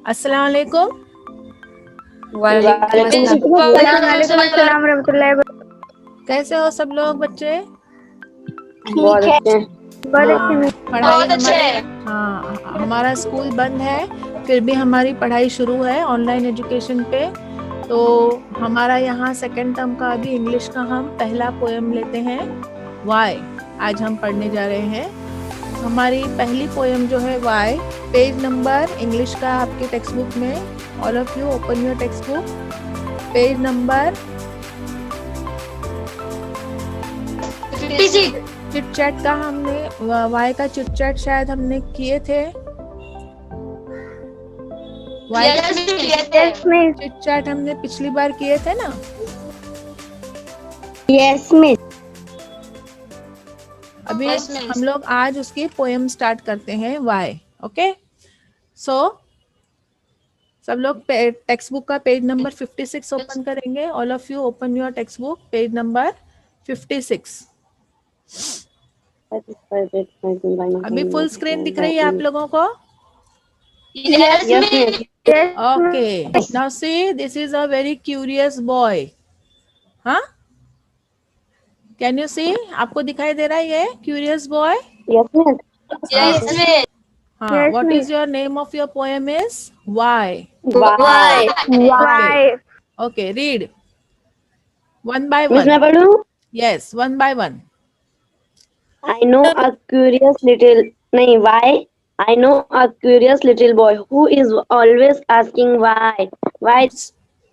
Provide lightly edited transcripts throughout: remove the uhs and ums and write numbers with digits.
अस्सलाम वालेकुम। वालेकुम अस्सलाम रहमतुल्लाहि व कैसे हो सब लोग बच्चे? बहुत अच्छे हैं। हाँ, पढ़ाई हमारे हाँ हमारा स्कूल बंद है, फिर भी हमारी पढ़ाई शुरू है ऑनलाइन एजुकेशन पे। तो हमारा यहाँ सेकेंड टर्म का अभी इंग्लिश का हम पहला पोएम लेते हैं, वाई। आज हम पढ़ने जा रहे हैं। हमारी पहली पोएम जो है वाई, पेज नंबर इंग्लिश का आपके टेक्स्ट बुक में, all of you open your text book, page number 56। Chit chat का हमने वाई का चिट चैट शायद हमने किए थे। Why yes miss. Chit chat हमने पिछली बार किए थे ना। Yes miss. अभी Yes, miss. हम लोग आज उसकी पोएम स्टार्ट करते हैं वाई। ओके, सो सब लोग टेक्स्ट बुक का पेज नंबर 56 ओपन करेंगे। All of you open your text book, page number 56। अभी फुल स्क्रीन दिख रही है आप लोगों को? Yes, yes miss. Miss. Okay, now see this is a very curious boy. हाँ, कैन यू सी? आपको दिखाई दे रहा है ये curious boy? Yes miss. Yes, miss. हाँ, what is your name of your poem is why. Why. Why. Okay, read one by miss one. मैं पढ़ूं? Yes, one by one. I know a curious little नहीं why I know a curious little boy who is always asking why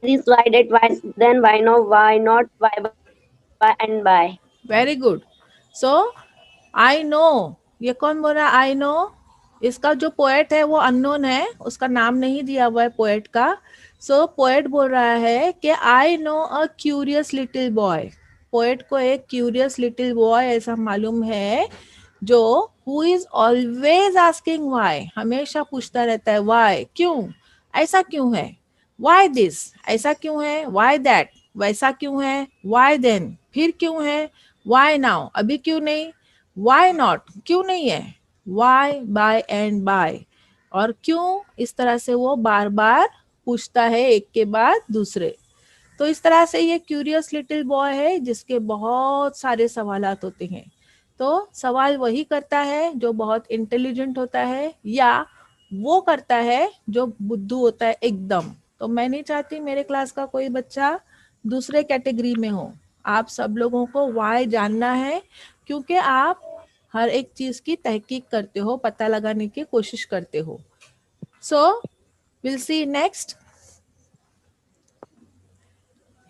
this why that why then why no why not why and why. Very good. So I know, ये कौन बोल रहा है? I know, इसका जो poet है वो unknown है, उसका नाम नहीं दिया हुआ है पोएट का। सो पोएट बोल रहा है कि I know a curious little boy. Poet को एक क्यूरियस लिटिल बॉय ऐसा मालूम है जो who is always asking why, हमेशा पूछता रहता है वाई, क्यों, ऐसा क्यों है, वाई दिस, ऐसा क्यों है, वाई दैट, वैसा क्यों है, वाई देन, फिर क्यों है, वाई नाउ, अभी क्यों नहीं, वाई नॉट, क्यों नहीं है, वाई बाय एंड बाय, और क्यों, इस तरह से वो बार बार पूछता है एक के बाद दूसरे। तो इस तरह से ये क्यूरियस लिटिल बॉय है जिसके बहुत सारे सवालात होते हैं। तो सवाल वही करता है जो बहुत इंटेलिजेंट होता है, या वो करता है जो बुद्धू होता है एकदम। तो मैं नहीं चाहती मेरे क्लास का कोई बच्चा दूसरे कैटेगरी में हो। आप सब लोगों को वाई जानना है, क्योंकि आप हर एक चीज की तहकीक करते हो, पता लगाने की कोशिश करते हो। So will see next.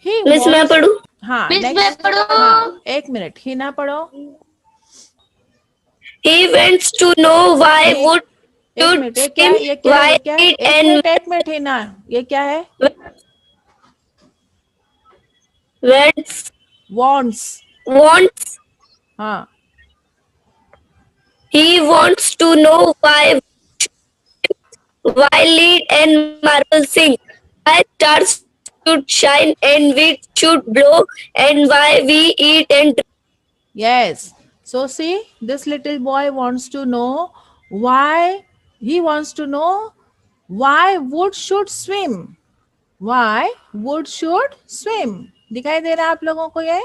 He miss मैं वॉन्ट्स, पढ़ूं? हाँ Miss मैं नेक्स्ट, पढ़ूं? हाँ एक मिनट, ही ना पढ़ो। He wants to know why he, would एक should मिनट, ये क्या him है, ये क्या है, why ये क्या है, it एक and मिनट एक मिनट, ही ना, ये क्या है? wants वॉन्ट्स, wants हाँ he wants to know why lead and marble sing, why stars should shine and wind should blow, and why we eat and drink. yes. So see, this little boy wants to know why, he wants to know why wood should swim, why wood should swim। दिखाई दे रहा है आप लोगों को ये?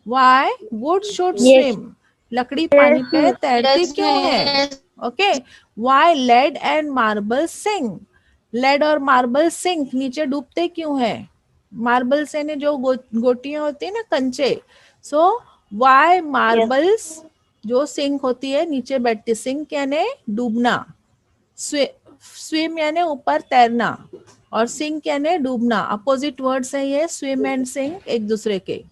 why wood should Yes. swim, लकड़ी पानी पे तैरती Yes, क्यों है? miss. Okay, why lead and marble sing, lead और मार्बल सिंक, नीचे डूबते क्यों है? मार्बल से ने जो गोटियां होती है ना, कंचे। सो वाई मार्बल्स जो सिंक होती है नीचे बैठती, सिंक यानी डूबना, स्विम यानी ऊपर तैरना, और सिंक यानी डूबना। अपोजिट वर्ड्स है ये, स्विम एंड सिंक एक दूसरे के,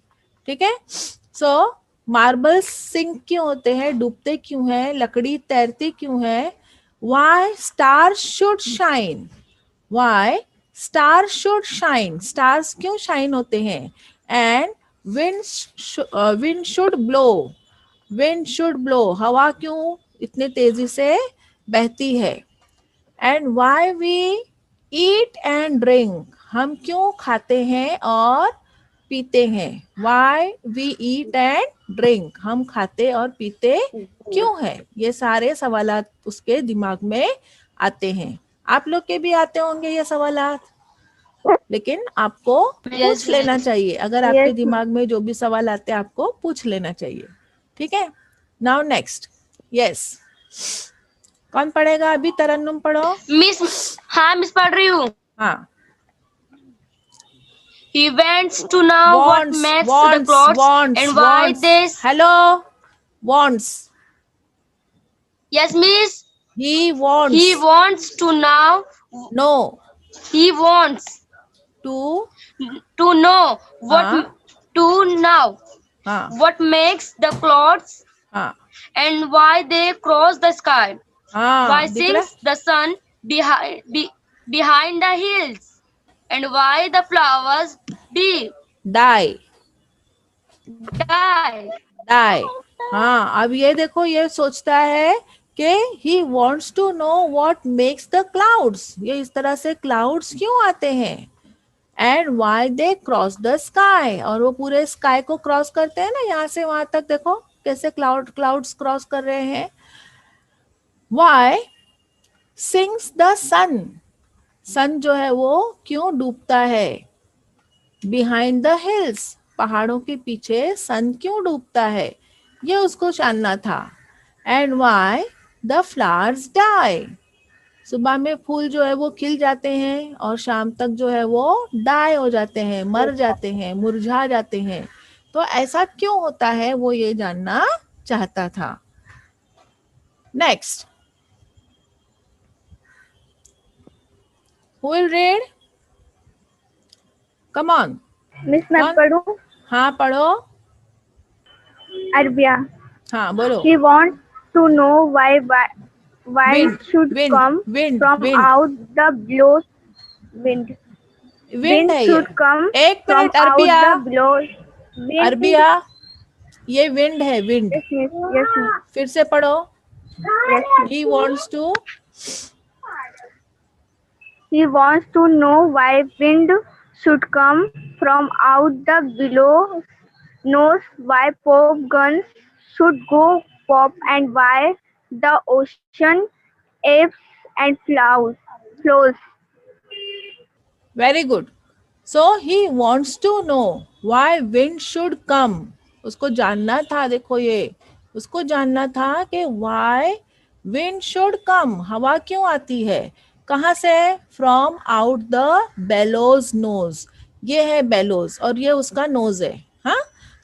ठीक है। सो मार्बल सिंक क्यों होते हैं, डूबते क्यों है, लकड़ी तैरती क्यों है? Why star should shine, why star should shine, stars क्यों शाइन होते हैं? And wind should blow, wind should blow, हवा क्यों इतने तेजी से बहती है? And why we eat and drink, हम क्यों खाते हैं और पीते हैं? Why we eat and drink, हम खाते और पीते क्यों है? ये सारे सवालात उसके दिमाग में आते हैं। आप लोग के भी आते होंगे ये सवालात, लेकिन आपको पूछ लेना चाहिए। अगर आपके दिमाग में जो भी सवाल आते हैं आपको पूछ लेना चाहिए, ठीक है। नाउ नेक्स्ट, यस, कौन पढ़ेगा अभी? तरन्नुम पढ़ो। मिस, हाँ मिस पढ़ रही हूँ। हाँ, He wants to know what wants, makes the wants, clothes wants, and why wants. they. Hello, wants. Yes, miss. He wants. He wants to know. No. He wants To. to know what हाँ, to know हाँ, what makes the clouds हाँ, and why they cross the sky. Why हाँ, दिख रहा है? sinks the sun behind the hills, and why the flowers die. Die. Die. Die. हाँ, अब ये देखो, ये सोचता है कि he wants to know what makes the clouds, ये इस तरह से clouds क्यों आते हैं, and why they cross the sky, और वो पूरे स्काई को क्रॉस करते हैं ना, यहाँ से वहां तक देखो कैसे क्लाउड्स क्रॉस कर रहे हैं। why sinks the sun, सन जो है वो क्यों डूबता है, बिहाइंड द हिल्स, पहाड़ों के पीछे सन क्यों डूबता है, ये उसको जानना था। And why the flowers die, सुबह में फूल जो है वो खिल जाते हैं और शाम तक जो है वो डाई हो जाते हैं, मर जाते हैं, मुरझा जाते हैं, तो ऐसा क्यों होता है वो ये जानना चाहता था। Next, who will read? Come on. Miss मैं पढ़ूं? हाँ पढ़ो। अरबिया। हाँ बोलो। He wants to know why Wind, it should wind, come wind, from wind. out the blows wind. Wind है ये। should come एक from minute out Arabia, the blows wind. Arabia, ये विंड है, wind. Yes, miss. Yes, miss. फिर से पढ़ो। Yes, miss. He wants to, He wants to know why wind should come from out the below, knows why pop guns should go pop, and why the ocean ebbs and flows. Very good. So he wants to know why wind should come, उसको जानना था, देखो ये उसको जानना था कि Y wind should कम, हवा क्यों आती है, कहाँ से? From out the bellows nose, ये है बेलोज और ये उसका नोज है। हाँ,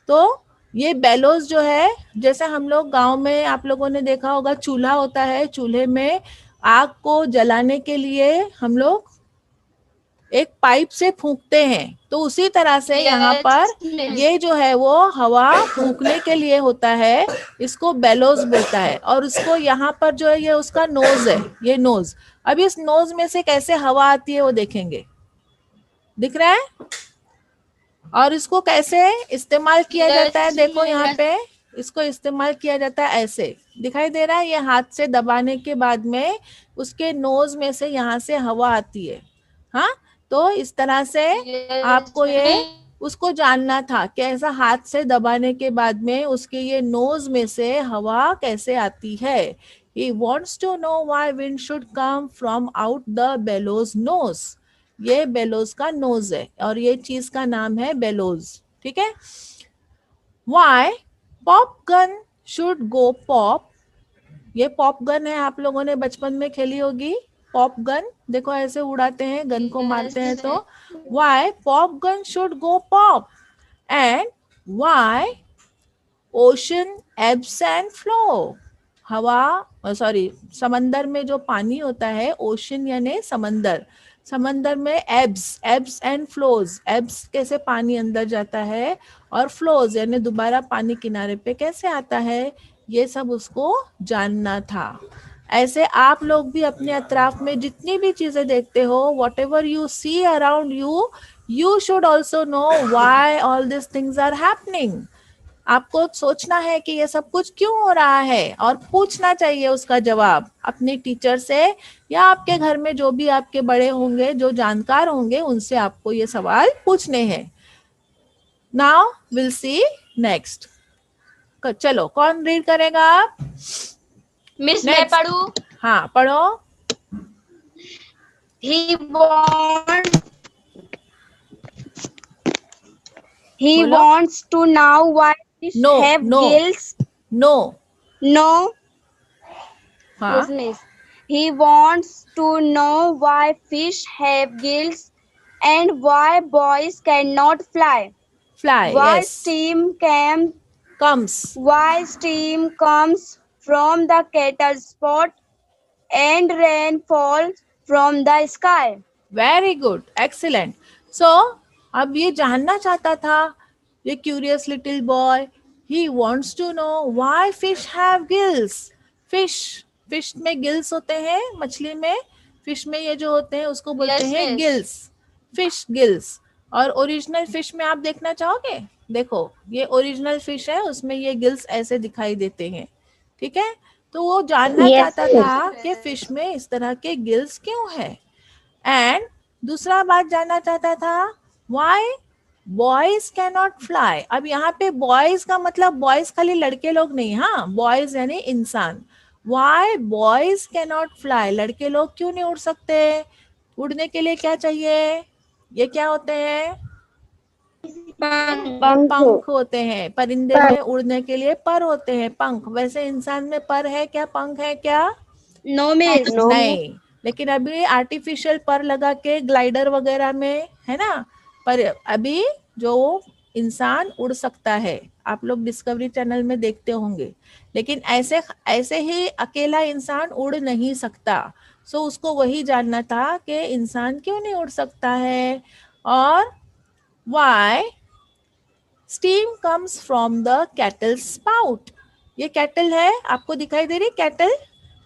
तो ये बेलोज जो है, जैसे हम लोग गांव में आप लोगों ने देखा होगा चूल्हा होता है, चूल्हे में आग को जलाने के लिए हम लोग एक पाइप से फूंकते हैं, तो उसी तरह से यहाँ पर ये जो है वो हवा फूंकने के लिए होता है, इसको बेलोज बोलता है। और उसको यहाँ पर जो है ये उसका नोज है, ये नोज। अब इस नोज में से कैसे हवा आती है वो देखेंगे, दिख रहा है? और इसको कैसे इस्तेमाल किया जाता है, देखो यहाँ पे इसको इस्तेमाल किया जाता है, ऐसे दिखाई दे रहा है, ये हाथ से दबाने के बाद में उसके नोज में से यहाँ से हवा आती है। हाँ, तो इस तरह से आपको ये उसको जानना था कि ऐसा हाथ से दबाने के बाद में उसके ये नोज में से हवा कैसे आती है। He wants to know why wind should come from out the bellows nose, ये बेलोज का नोज है और ये चीज का नाम है बेलोज, ठीक है। Why pop gun should go pop, ये पॉप गन है, आप लोगों ने बचपन में खेली होगी पॉप गन, देखो ऐसे उड़ाते हैं, गन को मारते हैं। तो why pop gun should go pop, and why ocean abs and flow, हवा सॉरी समंदर में जो पानी होता है, ओशन यानी समंदर, समंदर में एब्स एंड फ्लोज, एब्स कैसे पानी अंदर जाता है और फ्लोज यानी दोबारा पानी किनारे पे कैसे आता है, ये सब उसको जानना था। ऐसे आप लोग भी अपने अतराफ में जितनी भी चीजें देखते हो, whatever you see around you, you should also know why all this things are happening. आपको सोचना है कि ये सब कुछ क्यों हो रहा है और पूछना चाहिए उसका जवाब अपने टीचर से या आपके घर में जो भी आपके बड़े होंगे, जो जानकार होंगे, उनसे आपको ये सवाल पूछने हैं। Now will see next. चलो कौन रीड करेगा आप? मिस मैं पढ़ूं? हाँ पढ़ो। He wants बोलो. to know why fish No, have no, gills. no. No. हाँ. Yes, miss. He wants to know why fish have gills and why boys cannot fly. Fly, Why yes. steam can Comes. Why steam comes from the kettle pot and rain falls from the sky. Very good, excellent. So अब ये जानना चाहता था ये curious little boy, he wants to know why fish have gills. Fish, fish में gills होते हैं, मछली में, फिश में ये जो होते हैं उसको बोलते Yes, हैं miss. गिल्स. Fish gills. और ओरिजिनल फिश में आप देखना चाहोगे? देखो ये ओरिजिनल फिश है, उसमें ये गिल्स ऐसे दिखाई देते हैं. ठीक है, तो वो जानना Yes, चाहता miss. था कि फिश में इस तरह के गिल्स क्यों है. एंड दूसरा बात जानना चाहता था why boys can not fly. अब यहाँ पे बॉयज का मतलब बॉयज खाली लड़के लोग नहीं, हाँ, बॉयज यानी इंसान. Why boys can not fly, लड़के लोग क्यों नहीं उड़ सकते? उड़ने के लिए क्या चाहिए? ये क्या होते हैं? पंख. पंख होते हैं. परिंदे में उड़ने के लिए पर होते हैं, पंख. वैसे इंसान में पर है क्या, पंख है क्या? No, miss. No. नहीं, लेकिन अभी आर्टिफिशियल पर लगा के ग्लाइडर वगैरह में है ना. पर अभी जो इंसान उड़ सकता है, आप लोग डिस्कवरी चैनल में देखते होंगे, लेकिन ऐसे ऐसे ही अकेला इंसान उड़ नहीं सकता. सो उसको वही जानना था कि इंसान क्यों नहीं उड़ सकता है. और why steam comes from the cattle spout. ये कैटल है, आपको दिखाई दे रही कैटल,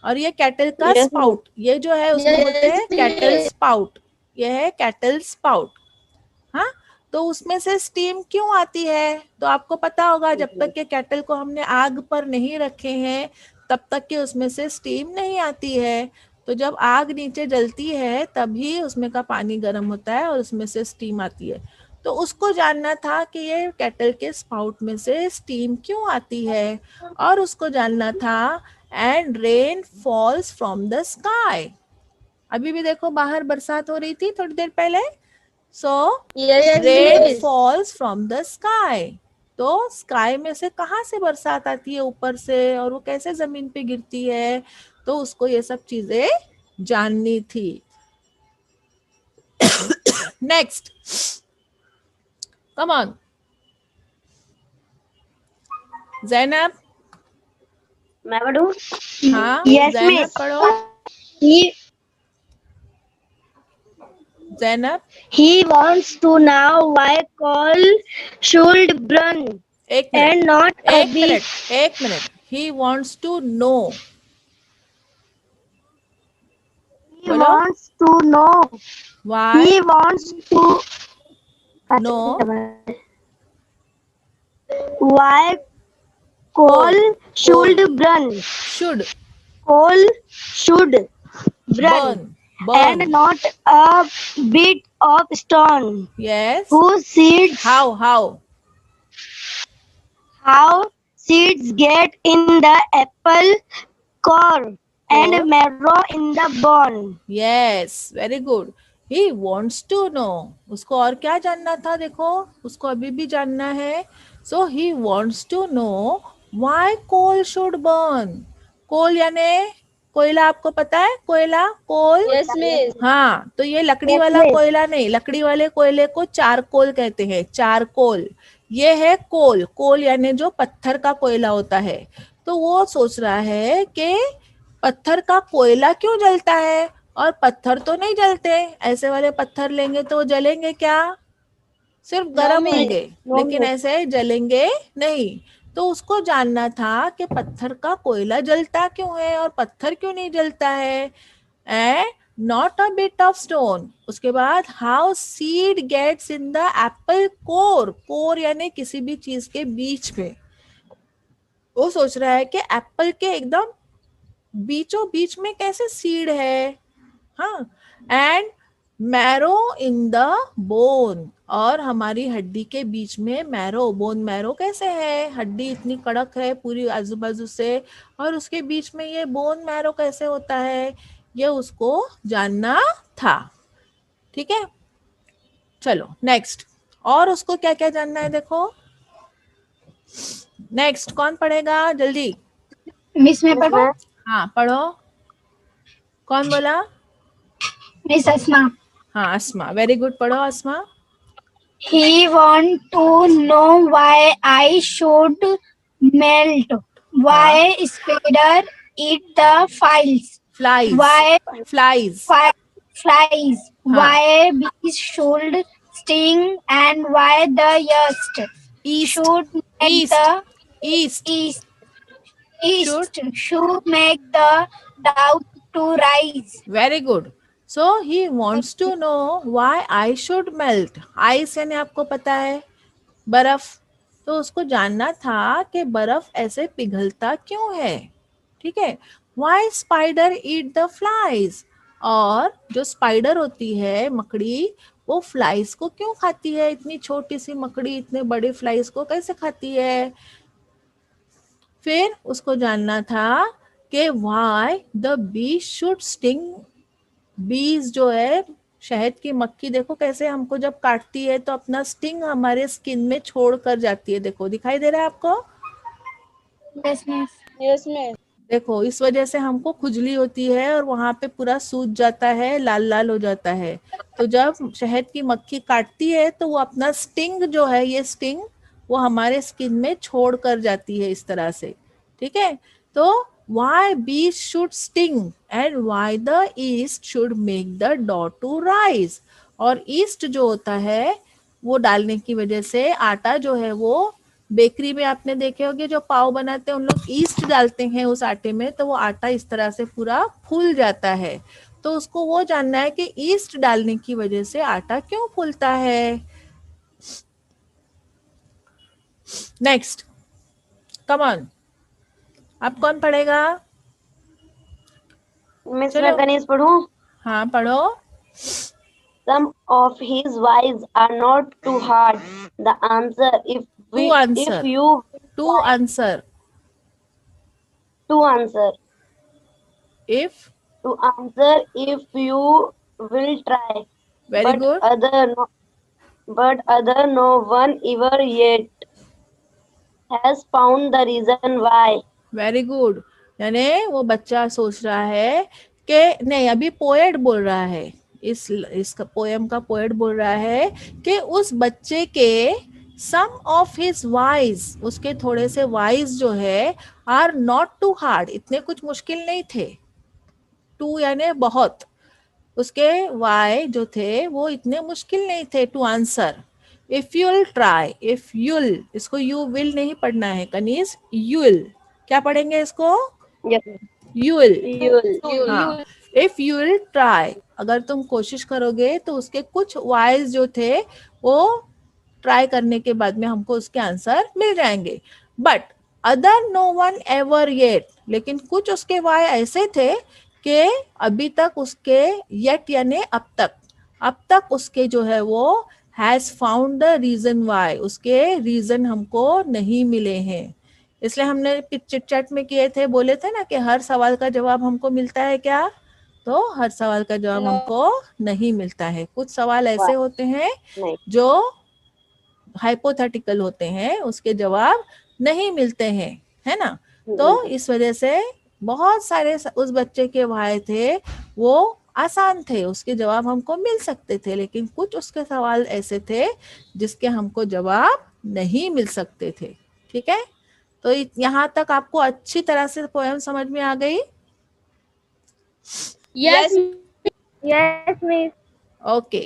और ये कैटल का Yes, स्पाउट, ये जो है उसको बोलते हैं Yes, कैटल miss. स्पाउट. ये है कैटल स्पाउट. हाँ, तो उसमें से स्टीम क्यों आती है? तो आपको पता होगा, जब तक के कैटल को हमने आग पर नहीं रखे हैं तब तक के उसमें से स्टीम नहीं आती है. तो जब आग नीचे जलती है तभी उसमें का पानी गर्म होता है और उसमें से स्टीम आती है. तो उसको जानना था कि ये कैटल के स्पाउट में से स्टीम क्यों आती है. और उसको जानना था and rain falls from the sky. अभी भी देखो बाहर बरसात हो रही थी थोड़ी देर पहले. सो Yes, rain miss. Falls from the sky. तो स्काई में से कहाँ से बरसात आती है? ऊपर से. और वो कैसे जमीन पे गिरती है? तो उसको ये सब चीजें जाननी थी. Next, come on Zainab. मैं पढ़ूं? हाँ, Yes, जैनब miss. पढ़ो. He Zainab, wants to know why coal should burn एक and मिनट, not a एक bee. मिनट, एक minute. He wants to know. He बोलो. wants to know. Why He wants to know why coal should burn. Should Coal should burn burn. and not a bit of stone. Yes. Whose seeds? How? How seeds get in the apple core and Core. marrow in the bone. Yes, very good. He wants to know. उसको और क्या जानना था? देखो, उसको अभी भी जानना है. So he wants to know why coal should burn. कोल यानी कोयला, आपको पता है कोयला, कोल. Yes, miss. हाँ, तो ये लकड़ी Yes, वाला miss. कोयला नहीं, लकड़ी वाले कोयले को चारकोल कहते हैं. चारकोल, ये है कोल. कोल यानी जो पत्थर का कोयला होता है. तो वो सोच रहा है कि पत्थर का कोयला क्यों जलता है, और पत्थर तो नहीं जलते. ऐसे वाले पत्थर लेंगे तो वो जलेंगे क्या? सिर्फ गर्म miss. होंगे, No, लेकिन miss. ऐसे जलेंगे नहीं. तो उसको जानना था कि पत्थर का कोयला जलता क्यों है और पत्थर क्यों नहीं जलता है. And not a bit of stone. उसके बाद how seed gets in the apple core. Core यानी किसी भी चीज के बीच में. वो सोच रहा है कि एप्पल के एकदम बीचों बीच में कैसे सीड है. हाँ. And marrow in the bone. और हमारी हड्डी के बीच में मैरो, बोन मैरो कैसे है? हड्डी इतनी कड़क है पूरी आजू बाजू से, और उसके बीच में ये बोन मैरो कैसे होता है? ये उसको जानना था। ठीक है, चलो नेक्स्ट। और उसको क्या क्या जानना है देखो। नेक्स्ट कौन पढ़ेगा जल्दी। मिस मैं Miss पढ़ूं? ma'am, हाँ पढ़ो, कौन बोला। मिस अस्मा। हाँ अस्मा, वेरी गुड, पढ़ो अस्मा। He want to know why I should melt. Why spider eat the files. Flies, Why flies, flies. हाँ, Why bees should sting and why the yeast yeast, should make yeast, the yeast, east should, east should make the doubt to rise. Very good. So he wants to know why ice should melt. Ice यानी आपको पता है बर्फ, तो उसको जानना था कि बर्फ ऐसे पिघलता क्यों है। ठीक है, why spider eat the flies, और जो स्पाइडर होती है मकड़ी, वो फ्लाइज को क्यों खाती है। इतनी छोटी सी मकड़ी इतने बड़े फ्लाइज को कैसे खाती है। फिर उसको जानना था कि why the bee should sting. Bees जो है, शहद की मक्खी, देखो कैसे हमको जब काटती है तो अपना स्टिंग हमारे स्किन में छोड़ कर जाती है। देखो दिखाई दे रहा है आपको। Yes, miss. Yes, miss. देखो इस वजह से हमको खुजली होती है और वहां पे पूरा सूज जाता है, लाल लाल हो जाता है। तो जब शहद की मक्खी काटती है तो वो अपना स्टिंग जो है, ये स्टिंग वो हमारे स्किन में छोड़ कर जाती है इस तरह से। ठीक है, तो why bees should sting and why the yeast should make the dough to rise। और ईस्ट जो होता है वो डालने की वजह से आटा जो है वो, बेकरी में आपने देखे होंगे जो पाव बनाते हैं उन लोग ईस्ट डालते हैं उस आटे में, तो वो आटा इस तरह से पूरा फूल जाता है। तो उसको वो जानना है कि ईस्ट डालने की वजह से आटा क्यों फूलता है। नेक्स्ट, कम ऑन, अब कौन पढ़ेगा। Miss चलो, मैं गणेश पढ़ूं? हाँ पढ़ो। Some of his whys are not too hard. The answer, to if answer, you to try answer, to answer if, to answer if you will try. Very But good, other no one ever yet has found the reason why. Very good. यानी वो बच्चा सोच रहा है कि नहीं, अभी poet बोल रहा है, इस पोएम का पोएट बोल रहा है कि उस बच्चे के सम ऑफ हिज वाइज, उसके थोड़े से वाइज जो है, आर नॉट टू हार्ड, इतने कुछ मुश्किल नहीं थे। टू यानी बहुत, उसके वाई जो थे वो इतने मुश्किल नहीं थे to answer. If you'll try, if you'll, इसको यू विल नहीं पढ़ना है कनीज, यूल। क्या पढ़ेंगे इसको, Yes, यूल। you'll. हाँ, इफ यू विल ट्राई, अगर तुम कोशिश करोगे तो उसके कुछ वाइज जो थे वो ट्राई करने के बाद में हमको उसके आंसर मिल जाएंगे। But other no one ever yet, लेकिन कुछ उसके वाई ऐसे थे कि अभी तक उसके, येट यानी अब तक उसके जो है वो has found the reason why, उसके रीजन हमको नहीं मिले हैं। इसलिए हमने चिट चैट में किए थे, बोले थे ना कि हर सवाल का जवाब हमको मिलता है क्या, तो हर सवाल का जवाब No. हमको नहीं मिलता है। कुछ सवाल ऐसे होते हैं नहीं। जो हाइपोथेटिकल होते हैं, उसके जवाब नहीं मिलते हैं, है ना। तो इस वजह से बहुत सारे उस बच्चे के भाई थे वो आसान थे, उसके जवाब हमको मिल सकते थे, लेकिन कुछ उसके सवाल ऐसे थे जिसके हमको जवाब नहीं मिल सकते थे। ठीक है, तो यहाँ तक आपको अच्छी तरह से पोएम समझ में आ गई। Yes. Yes, miss. ओके,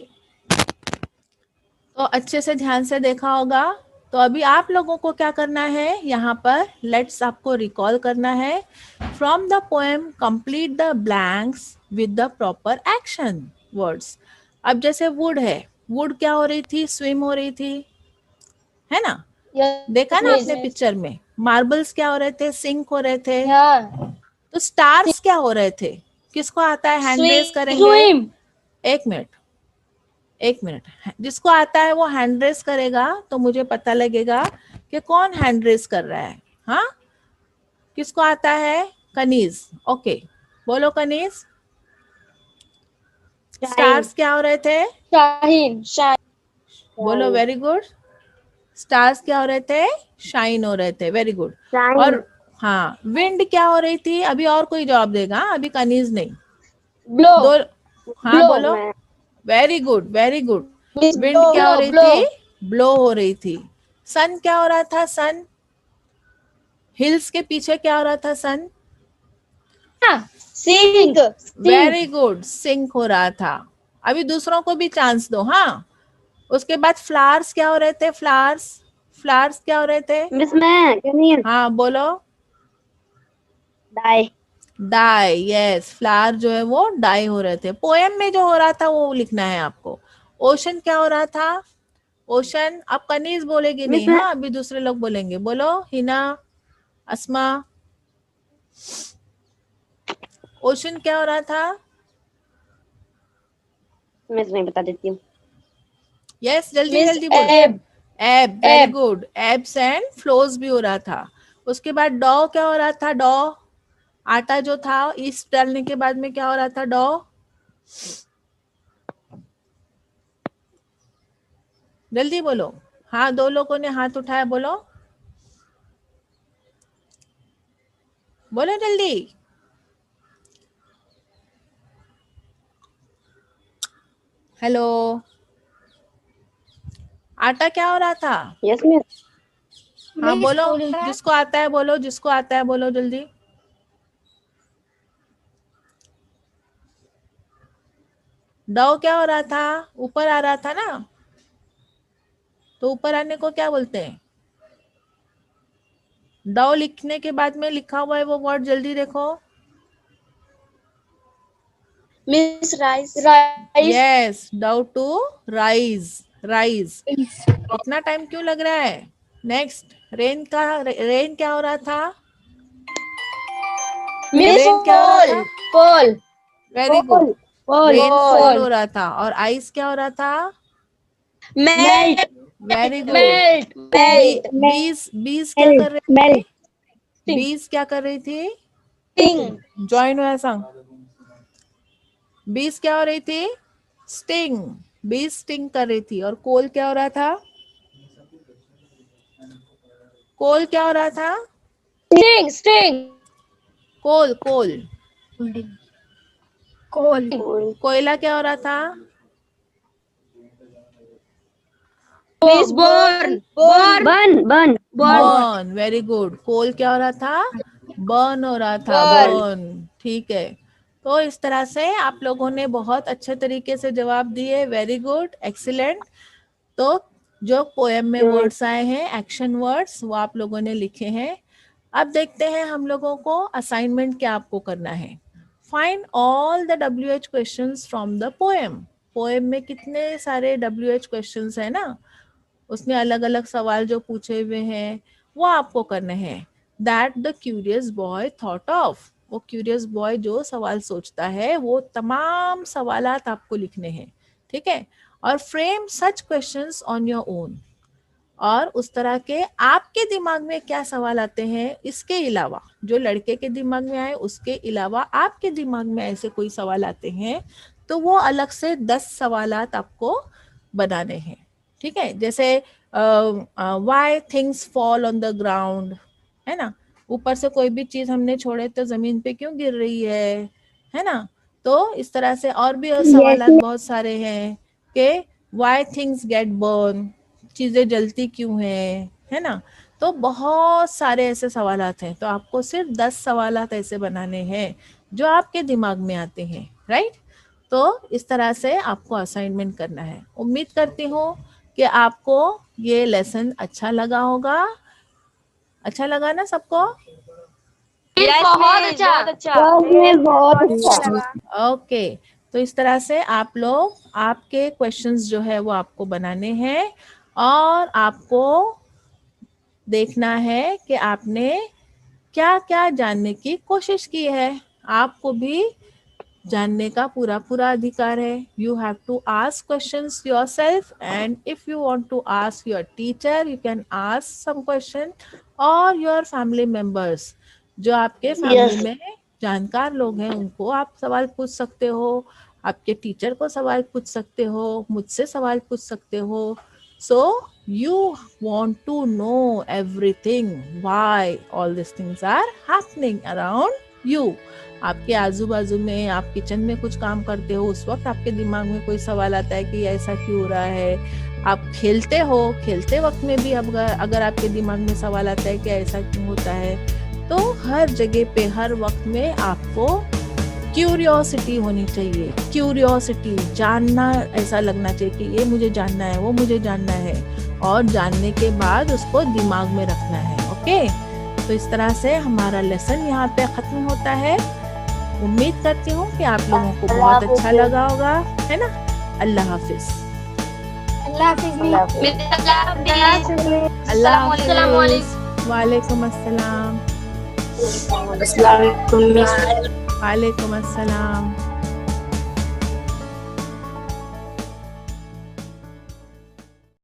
तो अच्छे से ध्यान से देखा होगा। तो अभी आप लोगों को क्या करना है, यहाँ पर लेट्स आपको रिकॉल करना है। From the poem complete the blanks with the proper action words. अब जैसे वुड है, वुड क्या हो रही थी, स्विम हो रही थी, है ना। Yes. देखा ना miss. आपने पिक्चर में, मार्बल्स क्या हो रहे थे, सिंक हो रहे थे। Yeah. तो स्टार्स क्या हो रहे थे, किसको आता है, हैंड रेस करेंगे। Swim. एक मिनट, एक मिनट, जिसको आता है वो हैंड रेस करेगा तो मुझे पता लगेगा कि कौन हैंड रेस कर रहा है। हाँ, किसको आता है, कनीज। ओके, बोलो कनीज। स्टार्स क्या हो रहे थे? शाहीन बोलो, वेरी गुड। स्टार्स क्या हो रहे थे? शाइन हो रहे थे, वेरी गुड। Shine. और हाँ, विंड क्या हो रही थी? अभी और कोई जवाब देगा, अभी कनीज नहीं। ब्लो दो, हाँ ब्लो बोलो, मैं very good very good. Miss wind क्या हो रही ब्लो थी? ब्लो हो रही थी। सन क्या हो रहा था? सन, हिल्स के पीछे क्या हो रहा था? सन, सिंक वेरी गुड, सिंक हो रहा था। अभी दूसरों को भी चांस दो। हाँ, उसके बाद फ्लावर्स क्या हो रहे थे? फ्लावर्स, फ्लावर्स क्या हो रहे थे? Miss मैं कनीज हाँ बोलो, die. डाई, यस, फ्लावर जो है वो डाई हो रहे थे। पोएम में जो हो रहा था वो लिखना है आपको। ओशन क्या हो रहा था? ओशन, अब कनीज बोलेगी Miss नहीं, मैं हाँ अभी दूसरे लोग बोलेंगे। बोलो, हिना, अस्मा, ओशन क्या हो रहा था? Miss मैं बता देती हूँ. यस, जल्दी मिस जल्दी बोल। एब एब, वेरी एब गुड, एब्स एंड फ्लोज भी हो रहा था। उसके बाद डॉ क्या हो रहा था? डॉ, आटा जो था, ईस्ट डालने के बाद में क्या हो रहा था? डॉ, जल्दी बोलो। हाँ, दो लोगों ने हाथ उठाया, बोलो बोलो जल्दी। हेलो, आटा क्या हो रहा था? Yes miss. हाँ बोलो, जिसको आता है बोलो, जिसको आता है बोलो जल्दी। डॉ क्या हो रहा था? ऊपर आ रहा था ना, तो ऊपर आने को क्या बोलते हैं? डॉ लिखने के बाद में लिखा हुआ है वो वर्ड, जल्दी देखो। मिस राइस यस, डॉ टू राइज, राइज। इतना टाइम क्यों लग रहा है? नेक्स्ट, रेन का, रेन क्या हो रहा था? मिस रेन क्या हो रहा फॉल था? Fall very good, Fall. Rain fall fall हो रहा था। और आइस क्या हो रहा था? Melt very good. Melt bee, melt bees, bees क्या कर रही थी? बीस क्या कर रही थी? मेल्टिंग ज्वाइन हुआ सांग। बीस क्या हो रही थी? स्टिंग, बीस स्टिंग कर रही थी। और कोल क्या हो रहा था? कोल क्या हो रहा था? Sting coal, coal, coal Fall. कोयला क्या हो रहा था? Miss burn burn Burn. Burn. Burn burn, very good. Coal क्या हो रहा था? बर्न हो रहा था, बर्न बर्न, ठीक है। तो इस तरह से आप लोगों ने बहुत अच्छे तरीके से जवाब दिए, वेरी गुड, एक्सीलेंट। तो जो पोएम में वर्ड्स आए हैं, एक्शन वर्ड्स, वो आप लोगों ने लिखे हैं। अब देखते हैं हम लोगों को असाइनमेंट क्या आपको करना है। Find all the WH questions from the poem. Poem में कितने सारे WH क्वेश्चंस है ना, उसने अलग अलग सवाल जो पूछे हुए हैं वो आपको करने हैं। That the curious boy thought of, वो क्यूरियस बॉय जो सवाल सोचता है वो तमाम सवालात आपको लिखने हैं, ठीक है। और frame such questions on your own, और उस तरह के आपके दिमाग में क्या सवाल आते हैं, इसके अलावा जो लड़के के दिमाग में आए उसके अलावा आपके दिमाग में ऐसे कोई सवाल आते हैं तो वो अलग से 10 सवालात आपको बनाने हैं, ठीक है। जैसे why things fall on the ground, है ना, ऊपर से कोई भी चीज हमने छोड़े तो जमीन पे क्यों गिर रही है ना। तो इस तरह से और भी सवालात बहुत सारे हैं कि व्हाई थिंग्स गेट बर्न, चीजें जलती क्यों है ना। तो बहुत सारे ऐसे सवालात हैं, तो आपको सिर्फ 10 सवालात ऐसे बनाने हैं जो आपके दिमाग में आते हैं, राइट। तो इस तरह से आपको असाइनमेंट करना है। उम्मीद करती हूँ कि आपको ये लेसन अच्छा लगा होगा। अच्छा लगा ना सबको? बहुत अच्छा Yes miss बहुत अच्छा. ओके, तो इस तरह से आप लोग आपके क्वेश्चंस जो है वो आपको बनाने हैं, और आपको देखना है कि आपने क्या क्या जानने की कोशिश की है। आपको भी जानने का पूरा पूरा अधिकार है। You have to ask questions yourself, and if you want to ask your teacher you can ask some question, और योर फैमिली मेंबर्स, जो आपके फैमिली Yes. में जानकार लोग हैं उनको आप सवाल पूछ सकते हो। आपके टीचर को सवाल पूछ सकते हो, मुझसे सवाल पूछ सकते हो. So you want to know everything, why all these things are happening around you. आपके आजू बाजू में, आप किचन में कुछ काम करते हो, उस वक्त आपके दिमाग में कोई सवाल आता है कि ऐसा क्यों हो रहा है. आप खेलते हो, खेलते वक्त में भी अगर आपके दिमाग में सवाल आता है कि ऐसा क्यों होता है. तो हर जगह पे, हर वक्त में आपको क्यूरियोसिटी होनी चाहिए. क्यूरियोसिटी, जानना, ऐसा लगना चाहिए कि ये मुझे जानना है, वो मुझे जानना है, और जानने के बाद उसको दिमाग में रखना है. ओके, तो इस तरह से हमारा लेसन यहाँ पे खत्म होता है. उम्मीद करती हूँ कि आप लोगों को बहुत अच्छा लगा होगा, है ना. अल्लाह हाफिज. अल्लाह हाफिज. अल्लाह हाफिज. वालेकुम अस्सलाम. अस्सलाम वालेकुम मिस. वालेकुम अस्सलाम.